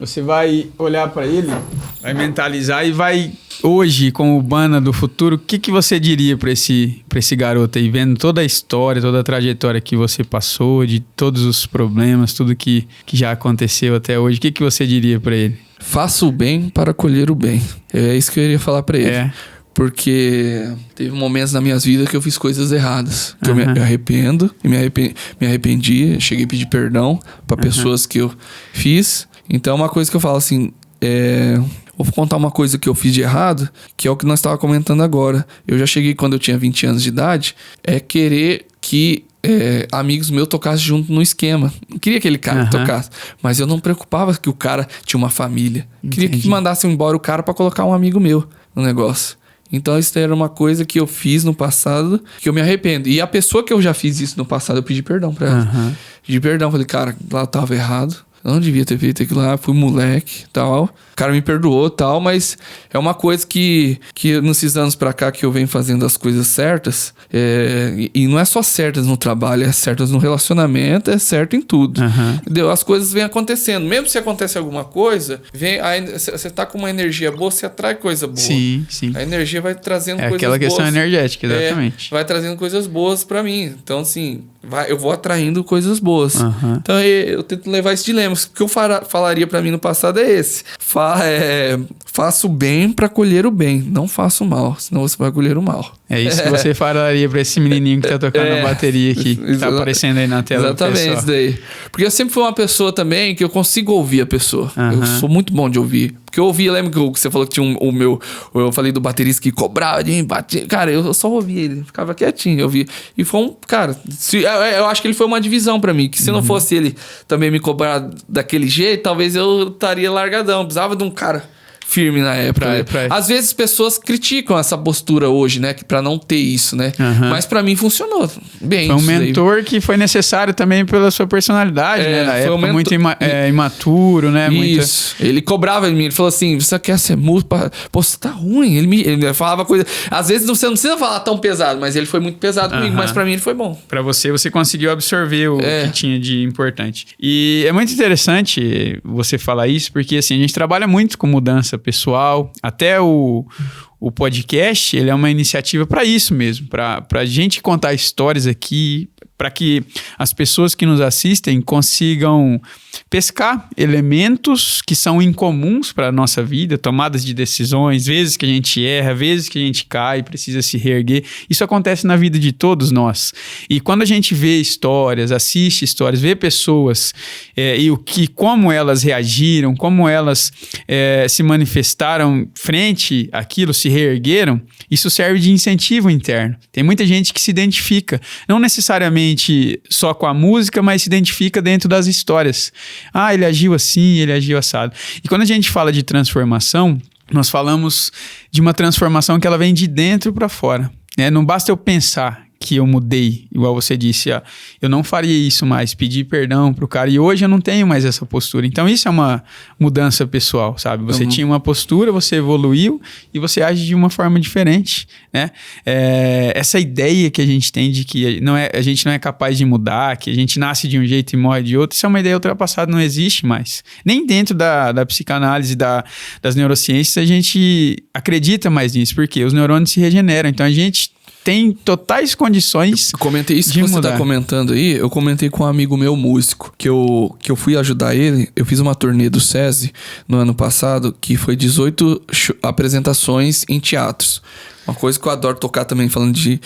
Você vai olhar para ele, vai mentalizar e vai, hoje, como o Bana do futuro, o que você diria para esse garoto aí, vendo toda a história, toda a trajetória que você passou, de todos os problemas, tudo que já aconteceu até hoje, o que você diria para ele? Faça o bem para colher o bem. É isso que eu iria falar para ele. Porque teve momentos na minha vida que eu fiz coisas erradas. Que eu me arrependo, e me arrependi, cheguei a pedir perdão para pessoas que eu fiz. Então, uma coisa que eu falo assim, vou contar uma coisa que eu fiz de errado, que é o que nós estávamos comentando agora. Eu já cheguei quando eu tinha 20 anos de idade, querer que amigos meus tocassem junto no esquema. Não queria que aquele cara tocasse, mas eu não me preocupava que o cara tinha uma família. Queria que mandassem embora o cara para colocar um amigo meu no negócio. Então isso era uma coisa que eu fiz no passado, que eu me arrependo. E a pessoa que eu já fiz isso no passado, eu pedi perdão pra ela. Pedi perdão, falei, cara, lá eu tava errado. Eu não devia ter feito aquilo lá, fui moleque e tal. O cara me perdoou e tal, mas é uma coisa que nesses anos pra cá que eu venho fazendo as coisas certas, e não é só certas no trabalho, é certas no relacionamento, é certo em tudo. Entendeu? As coisas vêm acontecendo. Mesmo se acontece alguma coisa, você tá com uma energia boa, você atrai coisa boa. Sim, sim. A energia vai trazendo coisas boas. É aquela questão energética, exatamente. Vai trazendo coisas boas pra mim. Então, assim, eu vou atraindo coisas boas. Então, eu tento levar esse dilema. O que eu falaria pra mim no passado é esse. Faça o bem pra colher o bem. Não faça o mal, senão você vai colher o mal. É isso que você falaria pra esse menininho que tá tocando a bateria aqui, que tá aparecendo aí na tela. Exatamente, isso daí. Porque eu sempre fui uma pessoa também que eu consigo ouvir a pessoa. Eu sou muito bom de ouvir. Porque eu ouvia, lembra que você falou que tinha eu falei do baterista que cobrava, batia. Cara, eu só ouvia ele, ficava quietinho, eu ouvia. E foi cara, eu acho que ele foi uma divisão pra mim, que se não fosse ele também me cobrar daquele jeito, talvez eu estaria largadão. Precisava de um cara firme na época. Às vezes pessoas criticam essa postura hoje, né? Pra não ter isso, né? Mas pra mim funcionou bem. Foi um mentor que foi necessário também pela sua personalidade, né? Na época, muito imaturo, né? Isso. Ele cobrava de mim. Ele falou assim, você quer ser músico? Pô, você tá ruim. Ele falava coisa... Às vezes você não precisa falar tão pesado, mas ele foi muito pesado comigo. Mas pra mim ele foi bom. Pra você conseguiu absorver o que tinha de importante. E é muito interessante você falar isso, porque assim, a gente trabalha muito com mudança pessoal, até o podcast, ele é uma iniciativa para isso mesmo, para a gente contar histórias aqui, para que as pessoas que nos assistem consigam pescar elementos que são incomuns para a nossa vida, tomadas de decisões, vezes que a gente erra, vezes que a gente cai, precisa se reerguer. Isso acontece na vida de todos nós. E quando a gente vê histórias, assiste histórias, vê pessoas como elas reagiram, como elas se manifestaram frente àquilo, se reergueram, isso serve de incentivo interno. Tem muita gente que se identifica, não necessariamente só com a música, mas se identifica dentro das histórias. Ah, ele agiu assim, ele agiu assado. E quando a gente fala de transformação, nós falamos de uma transformação que ela vem de dentro para fora, né? Não basta eu pensar que eu mudei, igual você disse, eu não faria isso mais, pedir perdão pro cara, e hoje eu não tenho mais essa postura. Então isso é uma mudança pessoal, sabe? Você tinha uma postura, você evoluiu e você age de uma forma diferente, né? Essa ideia que a gente tem de que a gente não é capaz de mudar, que a gente nasce de um jeito e morre de outro, isso é uma ideia ultrapassada, não existe mais. Nem dentro da psicanálise, das neurociências, a gente acredita mais nisso, porque os neurônios se regeneram, então a gente tem totais condições. Eu comentei isso que você tá comentando aí. Eu comentei com um amigo meu músico, que eu fui ajudar ele. Eu fiz uma turnê do SESI no ano passado, que foi 18 apresentações em teatros. Uma coisa que eu adoro tocar também, falando de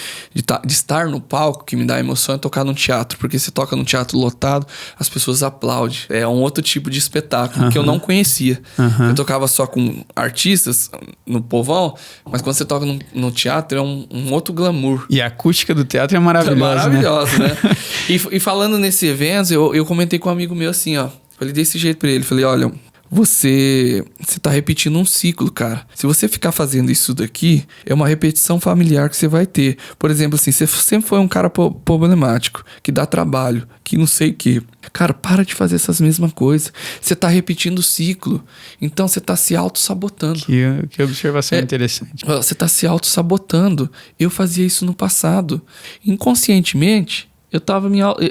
estar no palco, que me dá emoção, é tocar num teatro. Porque você toca num teatro lotado, as pessoas aplaudem. É um outro tipo de espetáculo que eu não conhecia. Eu tocava só com artistas no povão, mas quando você toca no teatro é um outro glamour. E a acústica do teatro é maravilhosa, né? E falando nesse evento, eu comentei com um amigo meu assim, ó. Falei desse jeito pra ele. Falei, olha, você tá repetindo um ciclo, cara. Se você ficar fazendo isso daqui, é uma repetição familiar que você vai ter. Por exemplo, assim, você sempre foi um cara problemático, que dá trabalho, que não sei o quê. Cara, para de fazer essas mesmas coisas. Você tá repetindo o ciclo. Então você tá se auto-sabotando. Que observação interessante. Você tá se auto-sabotando. Eu fazia isso no passado. Inconscientemente,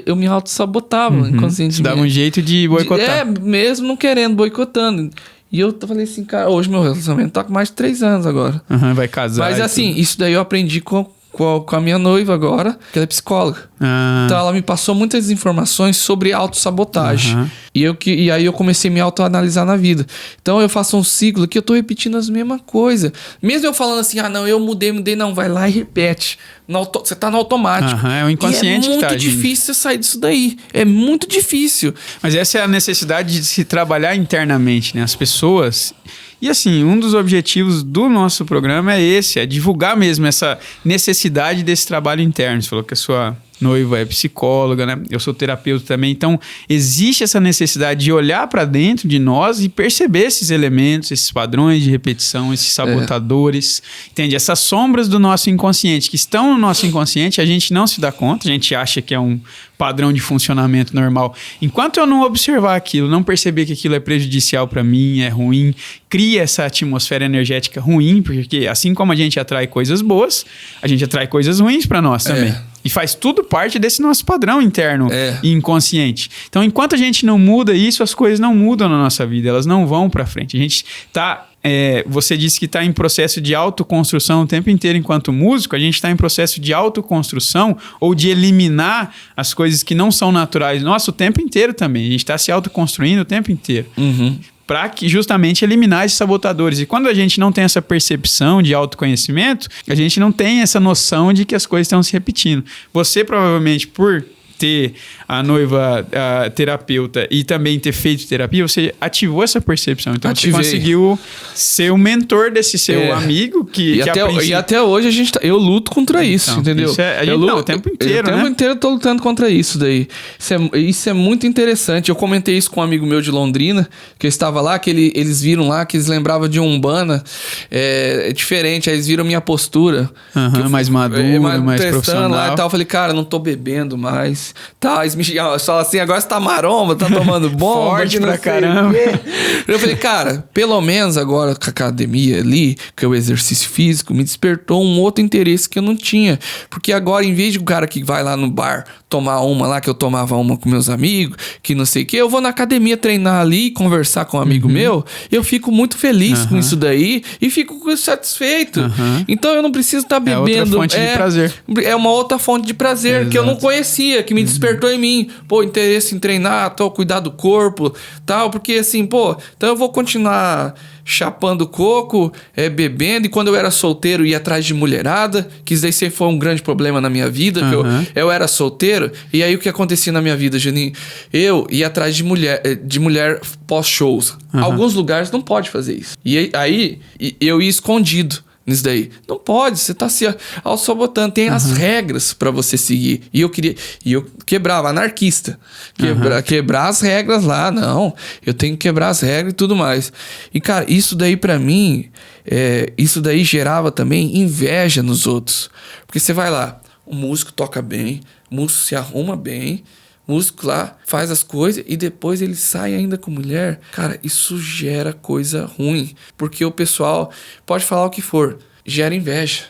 eu me auto-sabotava inconscientemente. Dava um jeito de boicotar. Mesmo não querendo, boicotando. E eu falei assim, cara, hoje meu relacionamento tá com mais de 3 anos agora. Vai casar. Mas assim, isso daí eu aprendi com a minha noiva agora, que ela é psicóloga. Então ela me passou muitas informações sobre autossabotagem. E aí eu comecei a me autoanalisar na vida. Então eu faço um ciclo que eu tô repetindo as mesmas coisas. Mesmo eu falando assim, não, eu mudei, não, vai lá e repete. Você tá no automático. É o inconsciente que tá agindo. É muito difícil você sair disso daí. É muito difícil. Mas essa é a necessidade de se trabalhar internamente, né? As pessoas... E assim, um dos objetivos do nosso programa é esse, é divulgar mesmo essa necessidade desse trabalho interno. Você falou que a sua noiva é psicóloga, né? Eu sou terapeuta também. Então, existe essa necessidade de olhar para dentro de nós e perceber esses elementos, esses padrões de repetição, esses sabotadores, entende? Essas sombras do nosso inconsciente, que estão no nosso inconsciente, a gente não se dá conta, a gente acha que é um padrão de funcionamento normal. Enquanto eu não observar aquilo, não perceber que aquilo é prejudicial para mim, é ruim, cria essa atmosfera energética ruim, porque assim como a gente atrai coisas boas, a gente atrai coisas ruins para nós também. E faz tudo parte desse nosso padrão interno e inconsciente. Então, enquanto a gente não muda isso, as coisas não mudam na nossa vida, elas não vão para frente. A gente tá... você disse que está em processo de autoconstrução o tempo inteiro enquanto músico, a gente está em processo de autoconstrução ou de eliminar as coisas que não são naturais. Nossa, o tempo inteiro também. A gente está se autoconstruindo o tempo inteiro. Para justamente eliminar esses sabotadores. E quando a gente não tem essa percepção de autoconhecimento, a gente não tem essa noção de que as coisas estão se repetindo. Você provavelmente, por ter a noiva terapeuta e também ter feito terapia, você ativou essa percepção. Então você conseguiu ser o mentor desse seu amigo que e até hoje eu luto contra isso, entendeu? Isso o tempo inteiro, né? O tempo inteiro eu tô lutando contra isso daí. Isso é muito interessante. Eu comentei isso com um amigo meu de Londrina, que eu estava lá, que eles viram lá, que eles lembravam de Umbanda. É diferente, aí eles viram minha postura. Mais maduro, mais profissional. Lá e tal. Eu falei, cara, não tô bebendo mais. Tá, eles me falam assim, agora você tá maromba, tá tomando bomba. Forte pra caramba. Eu falei, cara, pelo menos agora com a academia ali, que é o exercício físico, me despertou um outro interesse que eu não tinha. Porque agora, em vez de o cara que vai lá no bar tomar uma lá, que eu tomava uma com meus amigos, que não sei o que, eu vou na academia treinar ali, conversar com um amigo meu, eu fico muito feliz com isso daí e fico satisfeito. Então eu não preciso estar bebendo. É outra fonte de prazer. É uma outra fonte de prazer que eu não conhecia, que me despertou em mim. Interesse em treinar, cuidar do corpo, tal, porque assim, então eu vou continuar chapando coco, bebendo, e quando eu era solteiro ia atrás de mulherada, que isso daí sempre foi um grande problema na minha vida, que eu era solteiro, e aí o que acontecia na minha vida, Juninho? Eu ia atrás de mulher pós-shows. Alguns lugares não pode fazer isso. E aí eu ia escondido nisso daí. Não pode, você tá se auto-sabotando. Tem as regras pra você seguir. E eu quebrava, anarquista. Quebrar as regras lá, não. Eu tenho que quebrar as regras e tudo mais. E, cara, isso daí pra mim, isso daí gerava também inveja nos outros. Porque você vai lá, o músico toca bem, o músico se arruma bem, o músico lá faz as coisas e depois ele sai ainda com mulher. Cara, isso gera coisa ruim. Porque o pessoal pode falar o que for, gera inveja.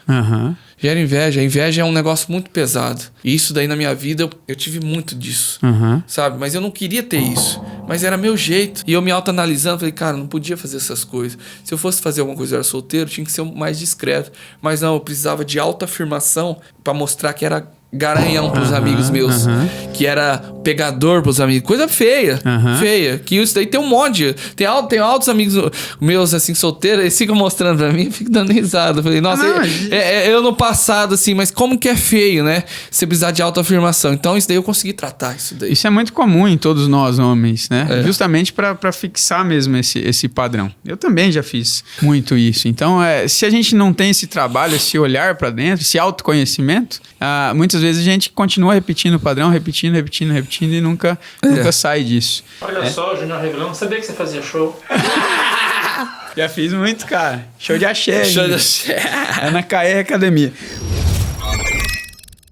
Gera inveja. A inveja é um negócio muito pesado. E isso daí na minha vida, eu tive muito disso. Sabe? Mas eu não queria ter isso. Mas era meu jeito. E eu me autoanalisando, falei, cara, não podia fazer essas coisas. Se eu fosse fazer alguma coisa, eu era solteiro, tinha que ser mais discreto. Mas não, eu precisava de autoafirmação pra mostrar que era garanhão pros amigos meus, que era pegador pros amigos, coisa feia, feia, que isso daí tem um monte, tem altos amigos meus, assim, solteiros, eles ficam mostrando pra mim, fico dando risada, falei, nossa, eu no passado, assim, mas como que é feio, né, você precisar de autoafirmação, então isso daí eu consegui tratar, isso daí. Isso é muito comum em todos nós homens, né, justamente pra fixar mesmo esse padrão, eu também já fiz muito isso, então se a gente não tem esse trabalho, esse olhar pra dentro, esse autoconhecimento, muitas vezes a gente continua repetindo o padrão, repetindo e nunca sai disso. Olha só, Júnior Revelão, não sabia que você fazia show. Já fiz muito, cara. Show de axé. Show de axé. É na CAE Academia.